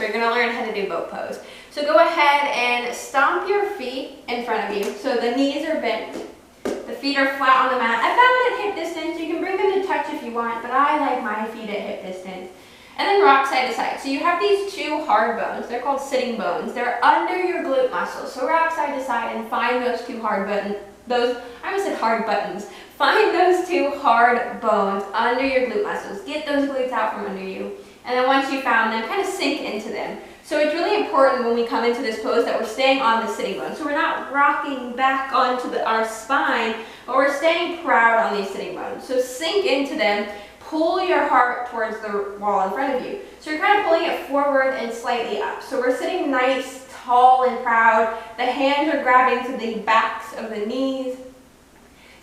So you're gonna learn how to do boat pose. So go ahead and stomp your feet in front of you. So the knees are bent, the feet are flat on the mat. About at hip distance. You can bring them to touch if you want, but I like my feet at hip distance. And then rock side to side. So you have these two hard bones. They're called sitting bones. They're under your glute muscles. So rock side to side and find those two hard buttons. I almost said hard buttons. Find those two hard bones under your glute muscles. Get those glutes out from under you. And then once you found them, kind of sink into them. So it's really important when we come into this pose that we're staying on the sitting bone. So we're not rocking back onto our spine, but we're staying proud on these sitting bones. So sink into them. Pull your heart towards the wall in front of you. So you're kind of pulling it forward and slightly up. So we're sitting nice, tall, and proud. The hands are grabbing to the backs of the knees.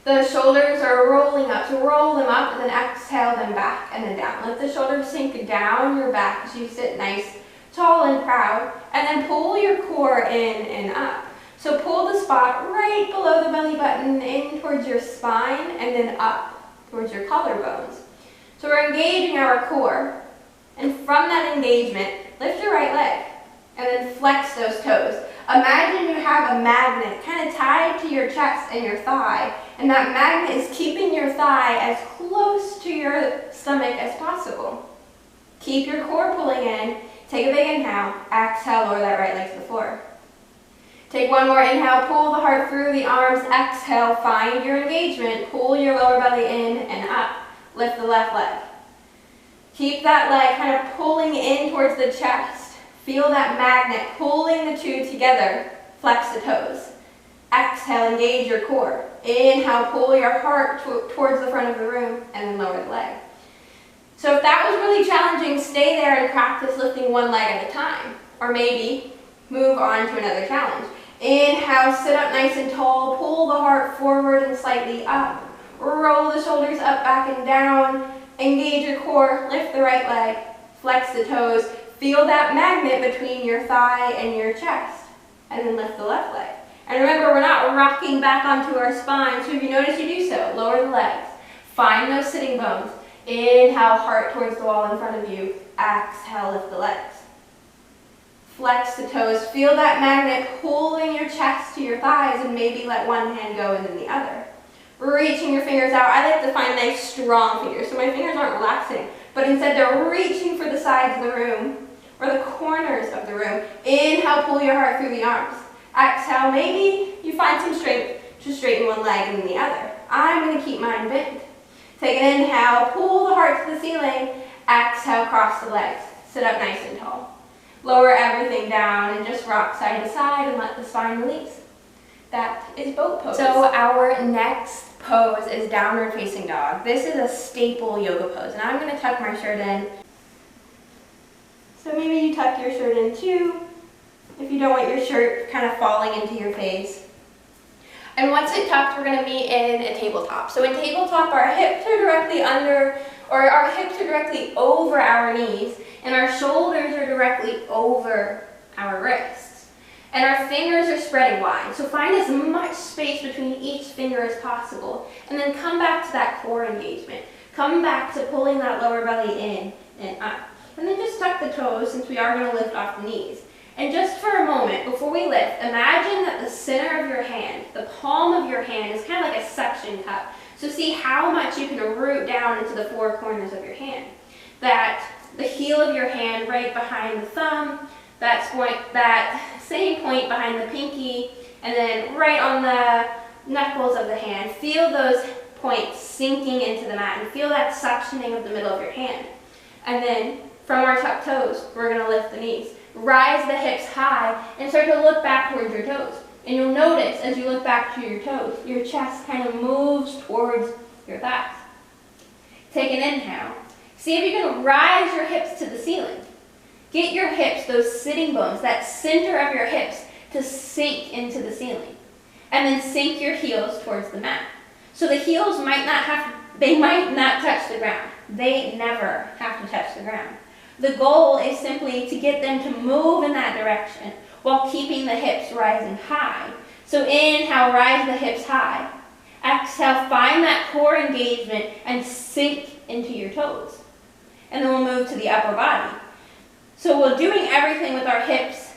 The shoulders are rolling up. So roll them up and then exhale them back and then down. Let the shoulders sink down your back as you sit nice, tall, and proud. And then pull your core in and up. So pull the spot right below the belly button in towards your spine and then up towards your collarbones. So we're engaging our core, and from that engagement, lift your right leg, and then flex those toes. Imagine you have a magnet kind of tied to your chest and your thigh, and that magnet is keeping your thigh as close to your stomach as possible. Keep your core pulling in, take a big inhale, exhale, lower that right leg to the floor. Take one more inhale, pull the heart through the arms, exhale, find your engagement, pull your lower belly in and up. Lift the left leg. Keep that leg kind of pulling in towards the chest. Feel that magnet pulling the two together. Flex the toes. Exhale, engage your core. Inhale, pull your heart towards the front of the room and then lower the leg. So if that was really challenging, stay there and practice lifting one leg at a time. Or maybe move on to another challenge. Inhale, sit up nice and tall. Pull the heart forward and slightly up. Roll the shoulders up, back, and down. Engage your core, lift the right leg, flex the toes. Feel that magnet between your thigh and your chest. And then lift the left leg. And remember, we're not rocking back onto our spine, so if you notice you do so, lower the legs. Find those sitting bones. Inhale, heart towards the wall in front of you. Exhale, lift the legs. Flex the toes. Feel that magnet pulling your chest to your thighs, and maybe let one hand go and then the other. Reaching your fingers out. I like to find nice strong fingers, so my fingers aren't relaxing, but instead they're reaching for the sides of the room or the corners of the room. Inhale, pull your heart through the arms. Exhale, maybe you find some strength to straighten one leg and then the other. I'm going to keep mine bent. Take an inhale, pull the heart to the ceiling. Exhale, cross the legs. Sit up nice and tall. Lower everything down and just rock side to side and let the spine release. That is boat pose. So our next pose is downward facing dog. This is a staple yoga pose, and I'm going to tuck my shirt in. So maybe you tuck your shirt in too, if you don't want your shirt kind of falling into your face. And once it's tucked, we're going to be in a tabletop. So in tabletop, our hips are directly under, or our hips are directly over our knees, and our shoulders are directly over our wrists. And our fingers are spreading wide, so find as much space between each finger as possible. And then come back to that core engagement. Come back to pulling that lower belly in and up. And then just tuck the toes, since we are going to lift off the knees. And just for a moment, before we lift, imagine that the center of your hand, the palm of your hand, is kind of like a suction cup. So see how much you can root down into the four corners of your hand. That the heel of your hand right behind the thumb, that same point behind the pinky, and then right on the knuckles of the hand. Feel those points sinking into the mat, and feel that suctioning of the middle of your hand. And then from our tucked toes, we're going to lift the knees. Rise the hips high and start to look back towards your toes. And you'll notice as you look back to your toes, your chest kind of moves towards your thighs. Take an inhale. See if you can rise your hips to the ceiling. Get your hips, those sitting bones, that center of your hips, to sink into the ceiling. And then sink your heels towards the mat. So the heels might not touch the ground. They never have to touch the ground. The goal is simply to get them to move in that direction while keeping the hips rising high. So inhale, rise the hips high. Exhale, find that core engagement and sink into your toes. And then we'll move to the upper body. So we're doing everything with our hips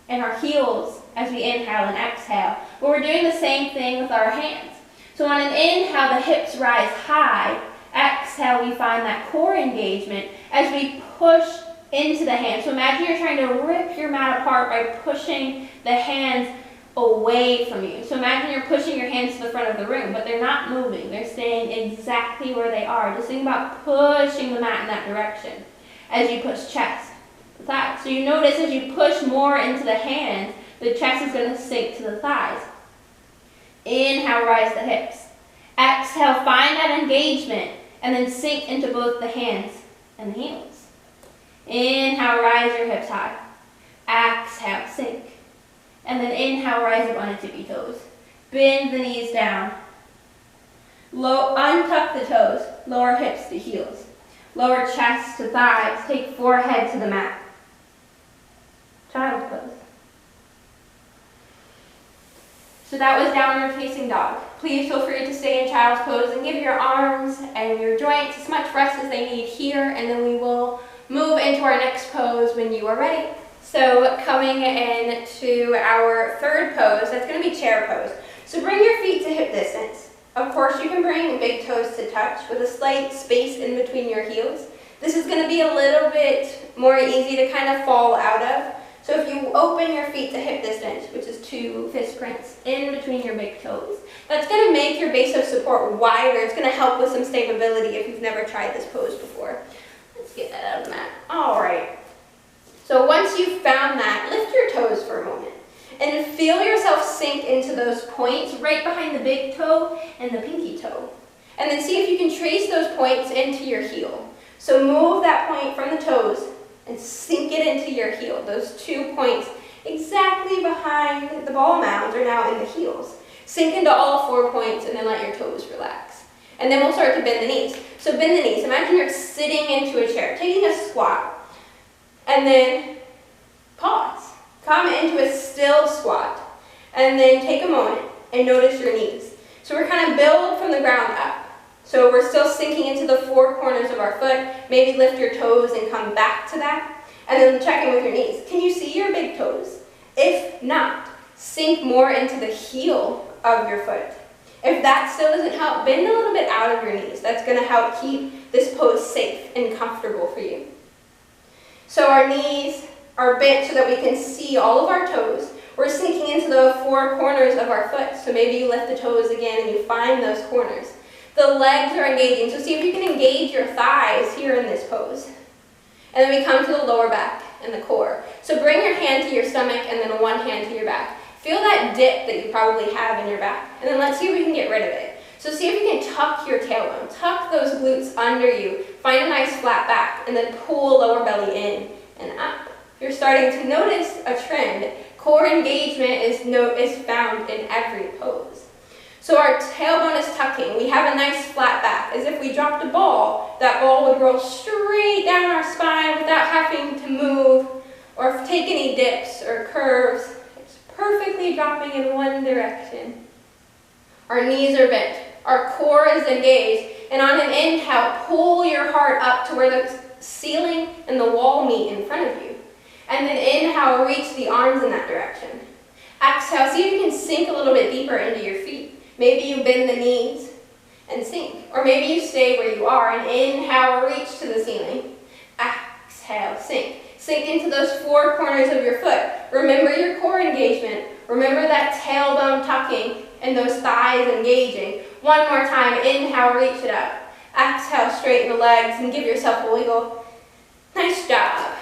and our heels as we inhale and exhale. But we're doing the same thing with our hands. So on an inhale, the hips rise high. Exhale, we find that core engagement as we push into the hands. So imagine you're trying to rip your mat apart by pushing the hands away from you. So imagine you're pushing your hands to the front of the room, but they're not moving. They're staying exactly where they are. Just think about pushing the mat in that direction as you push chest, thighs. So you notice as you push more into the hands, the chest is going to sink to the thighs. Inhale, rise the hips. Exhale, find that engagement, and then sink into both the hands and the heels. Inhale, rise your hips high. Exhale, sink. And then inhale, rise up on the tippy toes. Bend the knees down. Untuck the toes. Lower hips to heels. Lower chest to thighs. Take forehead to the mat. Child's pose. So that was downward facing dog. Please feel free to stay in child's pose and give your arms and your joints as much rest as they need here, and then we will move into our next pose when you are ready. So coming in to our third pose, that's going to be chair pose. So bring your feet to hip distance. Of course, you can bring big toes to touch with a slight space in between your heels. This is going to be a little bit more easy to kind of fall out of. So if you open your feet to hip distance, which is 2 fist prints in between your big toes, that's going to make your base of support wider. It's going to help with some stability if you've never tried this pose before. Let's get that out of the mat. All right. So once you've found that, lift your toes for a moment and feel yourself sink into those points right behind the big toe and the pinky toe. And then see if you can trace those points into your heel. So move that point from the toes and sink it into your heel. Those 2 points exactly behind the ball mounds are now in the heels. Sink into all 4 points and then let your toes relax. And then we'll start to bend the knees. So bend the knees. Imagine you're sitting into a chair, taking a squat. And then pause. Come into a still squat. And then take a moment and notice your knees. So we're kind of build from the ground up. So we're still sinking into the 4 corners of our foot. Maybe lift your toes and come back to that. And then check in with your knees. Can you see your big toes? If not, sink more into the heel of your foot. If that still doesn't help, bend a little bit out of your knees. That's going to help keep this pose safe and comfortable for you. So our knees are bent so that we can see all of our toes. We're sinking into the 4 corners of our foot. So maybe you lift the toes again and you find those corners. The legs are engaging. So see if you can engage your thighs here in this pose. And then we come to the lower back and the core. So bring your hand to your stomach and then one hand to your back. Feel that dip that you probably have in your back. And then let's see if we can get rid of it. So see if you can tuck your tailbone. Tuck those glutes under you. Find a nice flat back and then pull lower belly in and up. You're starting to notice a trend. Core engagement is found in every pose. So our tailbone is tucking. We have a nice flat back. As if we dropped a ball, that ball would roll straight down our spine without having to move or take any dips or curves. It's perfectly dropping in one direction. Our knees are bent. Our core is engaged. And on an inhale, pull your heart up to where the ceiling and the wall meet in front of you. And then inhale, reach the arms in that direction. Exhale, see if you can sink a little bit deeper into your feet. Maybe you bend the knees and sink. Or maybe you stay where you are and inhale, reach to the ceiling. Exhale, sink. Sink into those 4 corners of your foot. Remember your core engagement. Remember that tailbone tucking and those thighs engaging. One more time, inhale, reach it up. Exhale, straighten the legs and give yourself a wiggle. Nice job.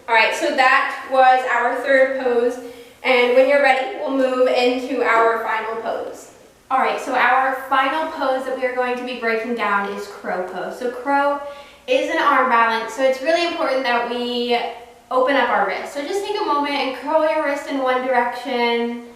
All right, so that was our third pose. And when you're ready, we'll move into our final pose. All right, so our final pose that we are going to be breaking down is crow pose. So crow is an arm balance, so it's really important that we open up our wrists. So just take a moment and curl your wrist in one direction,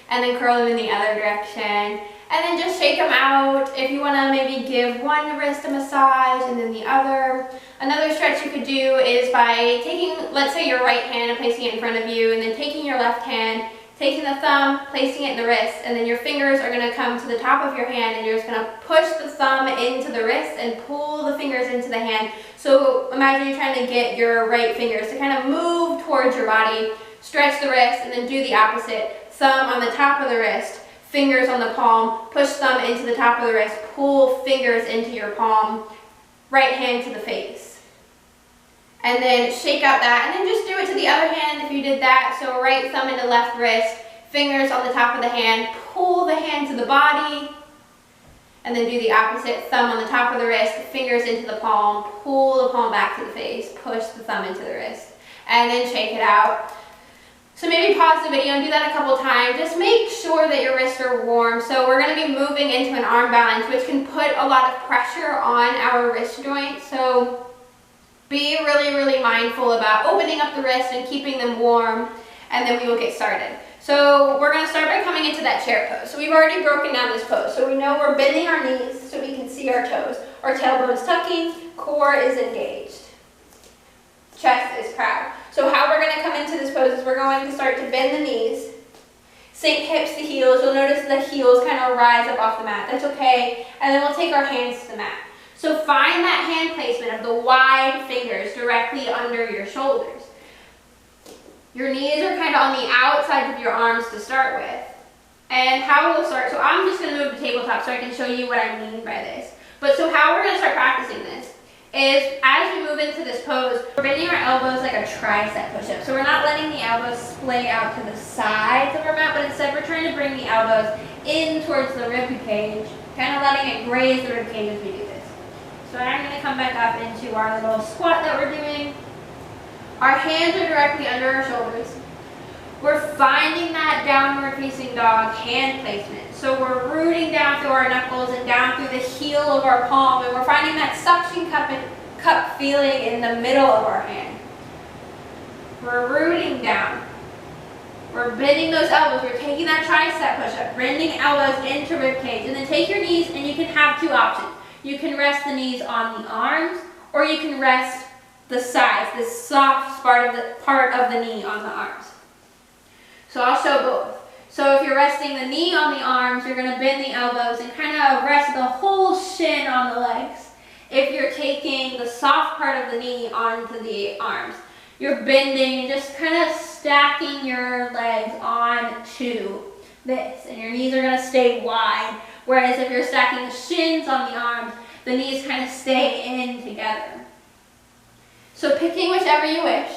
and then curl them in the other direction, and then just shake them out. If you want to maybe give one wrist a massage and then the other. Another stretch you could do is by taking, let's say, your right hand and placing it in front of you, and then taking your left hand, taking the thumb, placing it in the wrist, and then your fingers are going to come to the top of your hand, and you're just going to push the thumb into the wrist and pull the fingers into the hand So imagine you're trying to get your right fingers to kind of move towards your body, stretch the wrist, and then do the opposite. Thumb on the top of the wrist, fingers on the palm, push thumb into the top of the wrist, pull fingers into your palm, right hand to the face. And then shake out that, and then just do it to the other hand if you did that. So right thumb into left wrist, fingers on the top of the hand, pull the hand to the body, and then do the opposite, thumb on the top of the wrist, fingers into the palm, pull the palm back to the face, push the thumb into the wrist, and then shake it out. So maybe pause the video and do that a couple times. Just make sure that your wrists are warm. So we're going to be moving into an arm balance, which can put a lot of pressure on our wrist joints. So be really, really mindful about opening up the wrist and keeping them warm, and then we will get started. So we're going to start by coming into that chair pose. So we've already broken down this pose. So we know we're bending our knees so we can see our toes. Our tailbone's tucking, core is engaged, chest is proud. So how we're going to come into this pose is we're going to start to bend the knees, sink hips to heels. You'll notice the heels kind of rise up off the mat. That's okay. And then we'll take our hands to the mat. So find that hand placement of the wide fingers directly under your shoulders. Your knees are kind of on the outside of your arms to start with. And how we'll start, so I'm just going to move to tabletop so I can show you what I mean by this. But so how we're going to start practicing this is as we move into this pose, we're bending our elbows like a tricep push-up. So we're not letting the elbows splay out to the sides of our mat, but instead we're trying to bring the elbows in towards the rib cage, kind of letting it graze the rib cage as we do this. So I'm going to come back up into our little squat that we're doing. Our hands are directly under our shoulders. We're finding that downward facing dog hand placement. So we're rooting down through our knuckles and down through the heel of our palm, and we're finding that suction cup feeling in the middle of our hand. We're rooting down. We're bending those elbows. We're taking that tricep push-up, bending elbows into rib cage, and then take your knees, and you can have two options. You can rest the knees on the arms, or you can rest the sides, this soft part of the knee on the arms. So I'll show both. So if you're resting the knee on the arms, you're going to bend the elbows and kind of rest the whole shin on the legs. If you're taking the soft part of the knee onto the arms, you're bending and just kind of stacking your legs onto this, and your knees are going to stay wide. Whereas if you're stacking the shins on the arms, the knees kind of stay in together. So picking whichever you wish,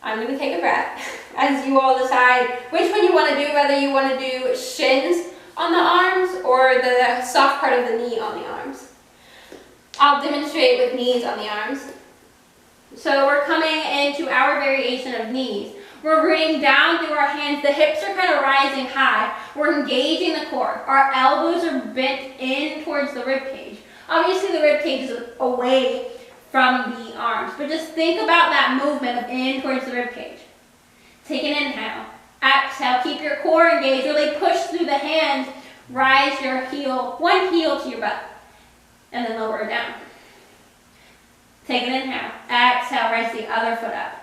I'm going to take a breath as you all decide which one you want to do, whether you want to do shins on the arms or the soft part of the knee on the arms. I'll demonstrate with knees on the arms. So we're coming into our variation of knees. We're rooting down through our hands. The hips are kind of rising high. We're engaging the core. Our elbows are bent in towards the rib cage. Obviously the rib cage is away from the arms, but just think about that movement of in towards the rib cage. Take an inhale. Exhale. Keep your core engaged. Really push through the hands. Rise your heel, one heel to your butt, and then lower it down. Take an inhale. Exhale. Rise the other foot up,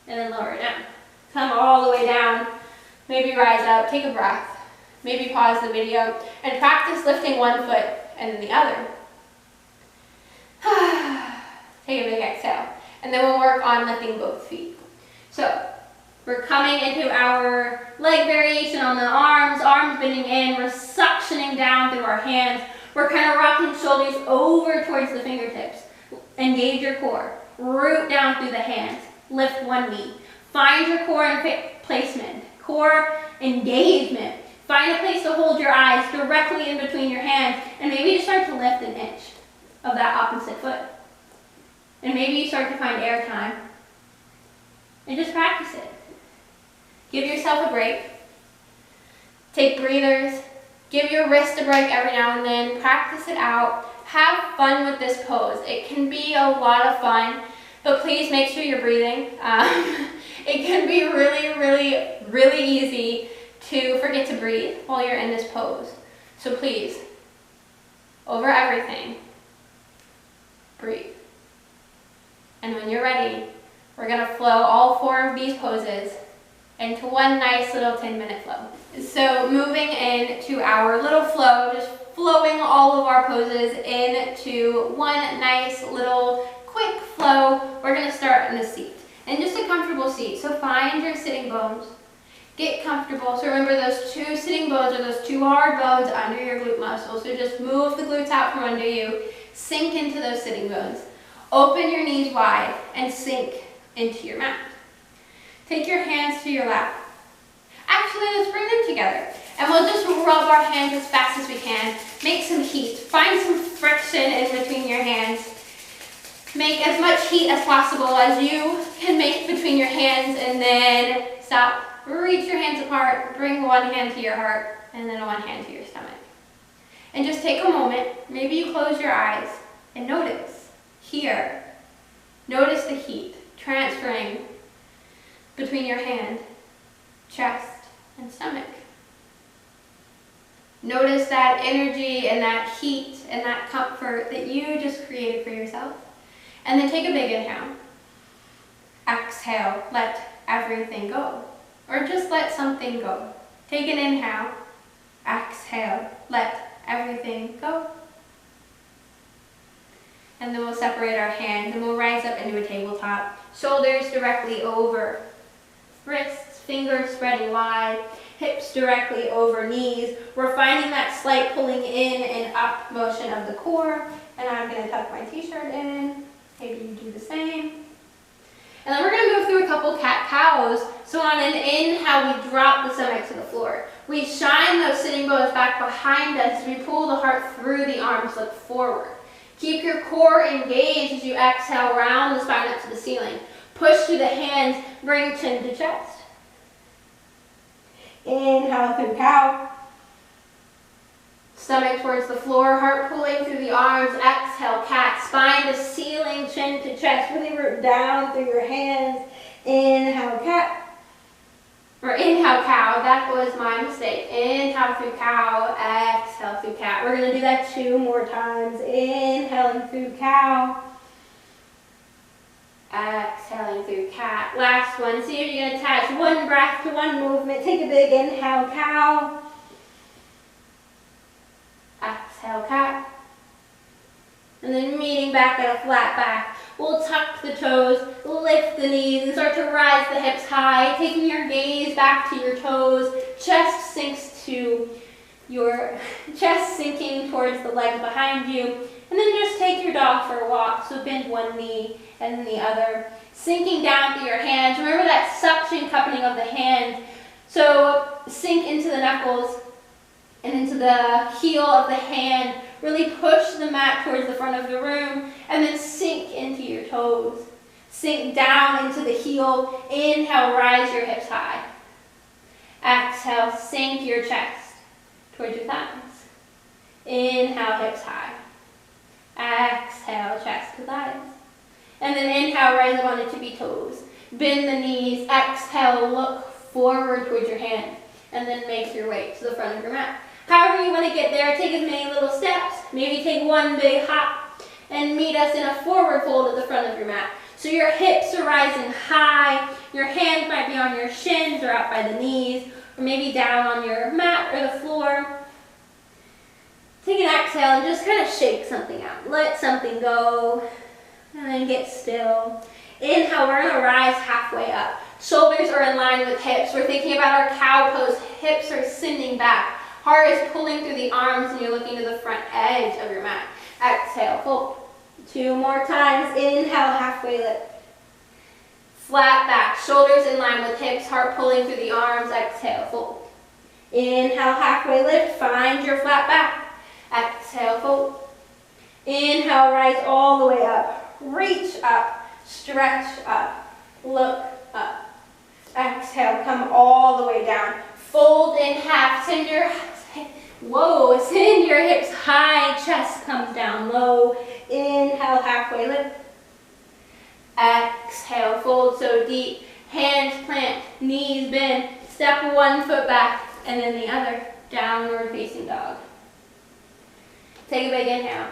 and then lower it down. Come all the way down. Maybe rise up. Take a breath. Maybe pause the video and practice lifting one foot and then the other. Take a big exhale. And then we'll work on lifting both feet. So we're coming into our leg variation on the arms. Arms bending in. We're suctioning down through our hands. We're kind of rocking shoulders over towards the fingertips. Engage your core. Root down through the hands. Lift one knee. Find your core placement. Core engagement. Find a place to hold your eyes directly in between your hands. And maybe you start to lift an inch of that opposite foot. And maybe you start to find air time. And just practice it. Give yourself a break. Take breathers. Give your wrist a break every now and then. Practice it out. Have fun with this pose. It can be a lot of fun, but please make sure you're breathing. It can be really, really, really easy to forget to breathe while you're in this pose. So please, over everything, breathe. And when you're ready, we're going to flow all four of these poses into one nice little 10-minute flow. So moving into our little flow, just flowing all of our poses into one nice little quick flow. We're gonna start in the seat, and just a comfortable seat. So find your sitting bones, get comfortable. So remember, those two sitting bones are those two hard bones under your glute muscles. So just move the glutes out from under you, sink into those sitting bones. Open your knees wide and sink into your mat. Take your hands to your lap. Actually, let's bring them together. And we'll just rub our hands as fast as we can. Make some heat. Find some friction in between your hands. Make as much heat as possible as you can make between your hands, and then stop. Reach your hands apart. Bring one hand to your heart and then one hand to your stomach. And just take a moment. Maybe you close your eyes and notice here. Notice the heat transferring between your hand, chest, and stomach. Notice that energy and that heat and that comfort that you just created for yourself. And then take a big inhale. Exhale, let everything go. Or just let something go. Take an inhale. Exhale, let everything go. And then we'll separate our hands and we'll rise up into a tabletop. Shoulders directly over wrists, fingers spreading wide, hips directly over knees. We're finding that slight pulling in and up motion of the core. And I'm going to tuck my t-shirt in. Maybe you do the same. And then we're going to move through a couple cat-cows. So on an inhale, we drop the stomach to the floor. We shine those sitting bones back behind us. We pull the heart through the arms, look forward. Keep your core engaged as you exhale, round the spine up to the ceiling. Push through the hands, bring chin to chest. Inhale through cow. Stomach towards the floor, heart pulling through the arms. Exhale, cat. Spine to ceiling, chin to chest. Really root down through your hands. Inhale, cat. Or inhale, cow. That was my mistake. Inhale through cow. Exhale through cat. We're going to do that 2 more times. Inhaling through cow. Exhaling through cat. Last one. See if you can attach one breath to one movement. Take a big inhale, cow. Exhale, cat. And then meeting back at a flat back. We'll tuck the toes, lift the knees, and start to rise the hips high, taking your gaze back to your toes. Chest sinks to your chest, sinking towards the legs behind you. And then just take your dog for a walk. So bend one knee and then the other. Sinking down through your hands. Remember that suction cupping of the hands. So sink into the knuckles and into the heel of the hand. Really push the mat towards the front of the room, and then sink into your toes. Sink down into the heel. Inhale, rise your hips high. Exhale, sink your chest towards your thighs. Inhale, hips high. Exhale, chest to thighs. And then inhale, rise up on the tippy toes. Bend the knees. Exhale, look forward towards your hand, and then make your way to the front of your mat. However you want to get there, take as many little steps. Maybe take one big hop and meet us in a forward fold at the front of your mat. So your hips are rising high, your hands might be on your shins or out by the knees, or maybe down on your mat or the floor. Take an exhale and just kind of shake something out. Let something go, and then get still. Inhale, we're going to rise halfway up. Shoulders are in line with hips. We're thinking about our cow pose. Hips are sending back. Heart is pulling through the arms, and you're looking to the front edge of your mat. Exhale, fold. 2 more times. Inhale, halfway lift. Flat back, shoulders in line with hips, heart pulling through the arms. Exhale, fold. Inhale, halfway lift. Find your flat back. Exhale, fold. Inhale, rise all the way up. Reach up, stretch up, look up. Exhale, come all the way down. Fold in half, send your hips high, chest comes down low. Inhale, halfway lift. Exhale, fold so deep. Hands plant, knees bend. Step one foot back and then the other. Downward facing dog. Take a big inhale.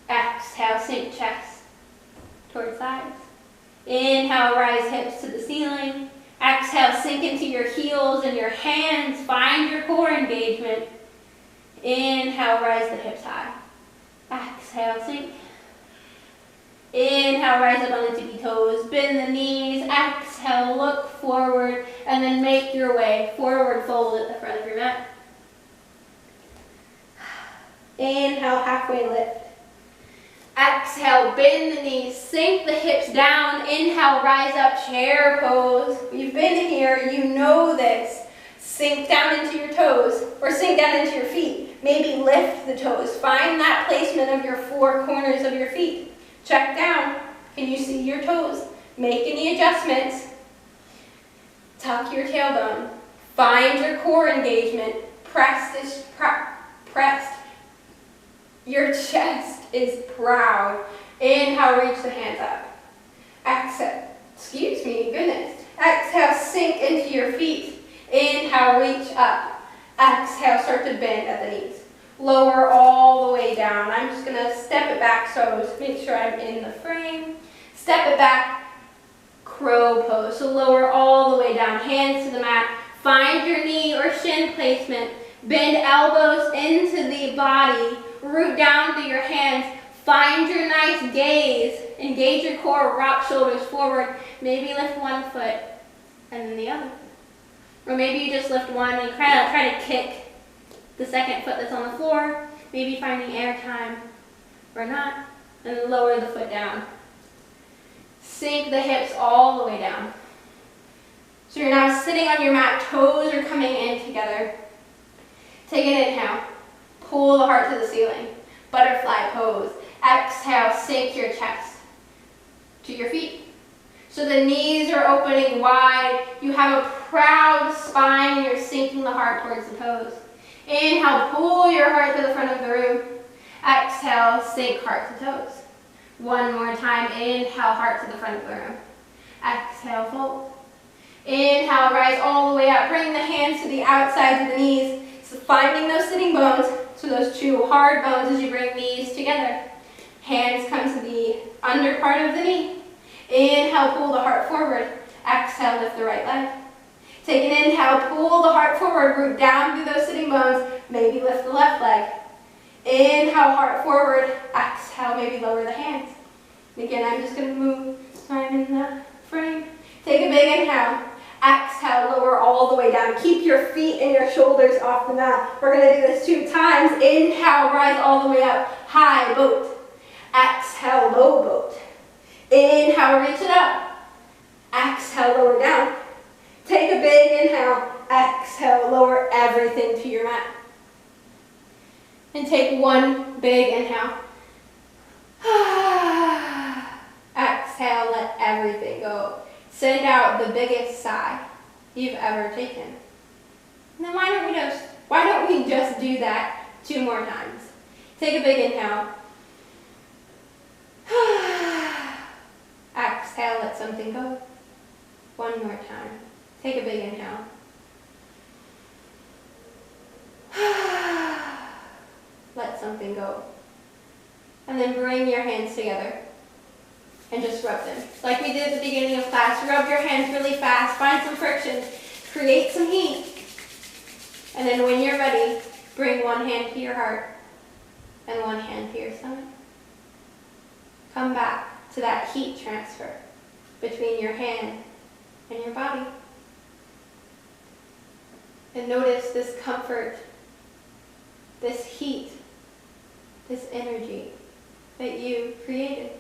Exhale, sink chest towards sides. Inhale, rise hips to the ceiling. Exhale, sink into your heels and your hands. Find your core engagement. Inhale, rise the hips high. Exhale, sink. Inhale, rise up on the tippy toes, bend the knees, exhale, look forward, and then make your way forward fold at the front of your mat. Inhale, halfway lift. Exhale, bend the knees, sink the hips down. Inhale, rise up, chair pose. You've been here, you know this. Sink down into your toes, or sink down into your feet. Maybe lift the toes. Find that placement of your four corners of your feet. Check down. Can you see your toes? Make any adjustments. Tuck your tailbone. Find your core engagement. Pressed. Your chest is proud. Inhale, reach the hands up. Exhale. Excuse me, goodness. Exhale, sink into your feet. Inhale, reach up. Exhale, start to bend at the knees. Lower all the way down. I'm just going to step it back so make sure I'm in the frame. Step it back, crow pose. So lower all the way down, hands to the mat. Find your knee or shin placement. Bend elbows into the body. Root down through your hands. Find your nice gaze. Engage your core, rock shoulders forward. Maybe lift one foot and then the other. Or maybe you just lift one and try to kick the second foot that's on the floor. Maybe finding air time or not. And then lower the foot down. Sink the hips all the way down. So you're now sitting on your mat, toes are coming in together. Take an inhale. Pull the heart to the ceiling. Butterfly pose. Exhale, sink your chest to your feet. So the knees are opening wide. You have a proud spine and you're sinking the heart towards the toes. Inhale, pull your heart to the front of the room. Exhale, sink heart to toes. One more time. Inhale, heart to the front of the room. Exhale, fold. Inhale, rise all the way up. Bring the hands to the outsides of the knees. So finding those sitting bones. So those two hard bones as you bring knees together. Hands come to the under part of the knee. Inhale, pull the heart forward. Exhale, lift the right leg. Take an inhale, pull the heart forward, root down through those sitting bones. Maybe lift the left leg. Inhale, heart forward. Exhale, maybe lower the hands. Again, I'm just going to move so I'm in the frame. Take a big inhale. Exhale, lower all the way down. Keep your feet and your shoulders off the mat. We're going to do this 2 times. Inhale, rise all the way up. High boat. Exhale, low boat. Inhale, reach it up. Exhale, lower down. Take a big inhale. Exhale, lower everything to your mat. And take one big inhale. Exhale, let everything go. Send out the biggest sigh you've ever taken. And then why don't we just do that 2 more times? Take a big inhale. Exhale, let something go. One more time. Take a big inhale. Let something go. And then bring your hands together and just rub them. Like we did at the beginning of class, rub your hands really fast, find some friction, create some heat. And then when you're ready, bring one hand to your heart and one hand to your stomach. Come back to that heat transfer between your hand and your body. And notice this comfort, this heat, this energy that you created.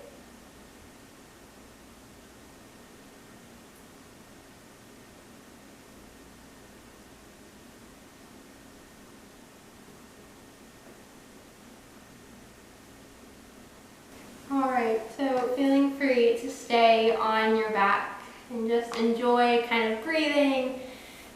Alright, so feeling free to stay on your back and just enjoy kind of breathing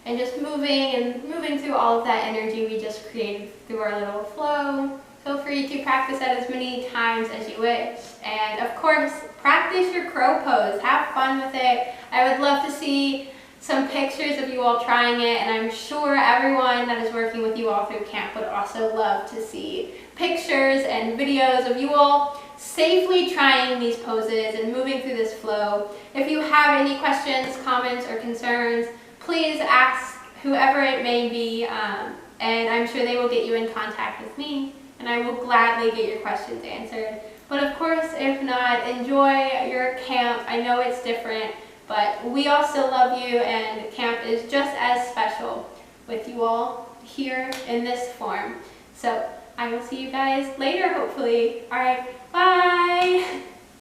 and just moving through all of that energy we just created through our little flow. Feel free to practice that as many times as you wish. And of course, practice your crow pose. Have fun with it. I would love to see some pictures of you all trying it, and I'm sure everyone that is working with you all through camp would also love to see pictures and videos of you all safely trying these poses and moving through this flow. If you have any questions, comments, or concerns, please ask whoever it may be and I'm sure they will get you in contact with me, and I will gladly get your questions answered. But of course, if not, enjoy your camp. I know it's different, but we all still love you, and camp is just as special with you all here in this form. So I will see you guys later, hopefully. All right, bye.